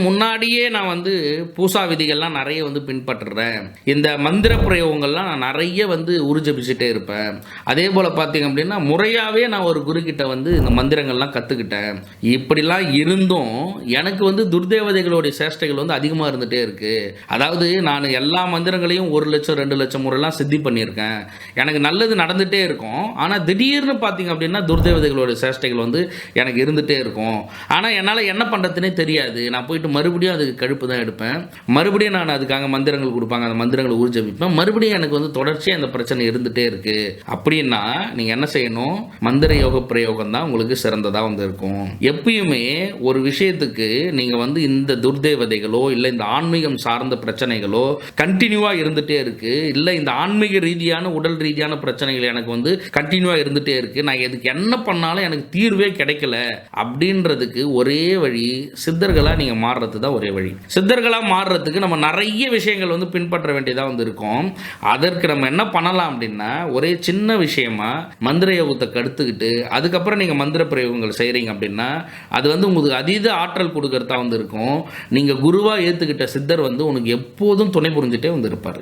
முன்னாடியே நான் பூசா விதிகள்லாம் நெறைய பின்பற்றுறேன். இந்த மந்திர பிரயோகங்கள்லாம் நான் நெறைய உருஜபிச்சுட்டே இருப்பேன். அதேபோல பார்த்தீங்க அப்டின்னா, முறையாவே நான் ஒரு குருக்கிட்ட இந்த மந்திரங்கள்லாம் கத்துக்கிட்டேன். இப்படிலாம் இருந்தும், எனக்கு துர்தேவதைகளுடைய சேஷ்டைகள் அதிகமா இருந்துட்டே இருக்கு. அதாவது நான் எல்லா மந்திரங்களையும் 1,00,000 2,00,000 முறைலாம் சித்தி பண்ணியிருக்கேன். எனக்கு நல்லது நடந்துட்டே இருக்கும். ஆனா திடீர்னு பார்த்தீங்க அப்டின்னா, துர்தேவதைகளுடைய சேஷ்டைகள் எனக்கு இருந்துட்டே இருக்கும். ஆனா என்னால என்ன பண்றதுன்னே தெரியாது. நான் போயிட்டு மறுபடியும் அதுக்கு கடுப்பு தான் எடுப்பேன். மறுபடியும் நான் அதுக்காக மந்திரங்கள் குடுப்பாங்க. அந்த மந்திரங்கள ஊர்ஜபிப்பேன். மறுபடியும் எனக்கு தொடர்ச்சியா இந்த பிரச்சனை இருந்துட்டே இருக்கு. அப்படின்னா நீங்க என்ன செய்யணும்? மந்திர யோக பிரயோகம் தான் உங்களுக்கு சிறந்ததா இருக்கும். எப்பயுமே ஒரு விஷயத்துக்கு நீங்க இந்த துர்தேவதைகளோ, இல்ல இந்த ஆன்மீகம் சார்ந்த பிரச்சனைகளோ கன்டினியூவா இருந்துட்டே இருக்கு. இல்ல இந்த ஆன்மீக ரீதியான, உடல் ரீதியான பிரச்சனைகள் எனக்கு கன்டினியூவா இருந்துட்டே இருக்கு. நான் இதுக்கு என்ன பண்ணாலும் எனக்கு தீர்வே கிடைக்கல அப்படின்றதுக்கு ஒரே வழி சித்தர்களா நீங்க மாறுறது தான் ஒரே வழி. சித்தர்களா மாறுறதுக்கு நம்ம நிறைய விஷயங்கள் பின்பற்ற வேண்டியதா இருக்கும். அதற்கு நம்ம என்ன பண்ணலாம் அப்படின்னா, ஒரே சின்ன விஷயமா மந்திர யோகத்தை கடுத்துக்கிட்டு அதுக்கப்புறம் நீங்க மந்திர பிரயோகங்கள் செய்றீங்க அப்படின்னா, அது உங்களுக்கு அதீத ஆற்றல் கொடுக்கறதா இருக்கும். நீங்க குருவா ஏத்துக்கிட்ட சித்தர் உனக்கு எப்போதும் துணை புரிஞ்சுட்டே இருப்பாரு.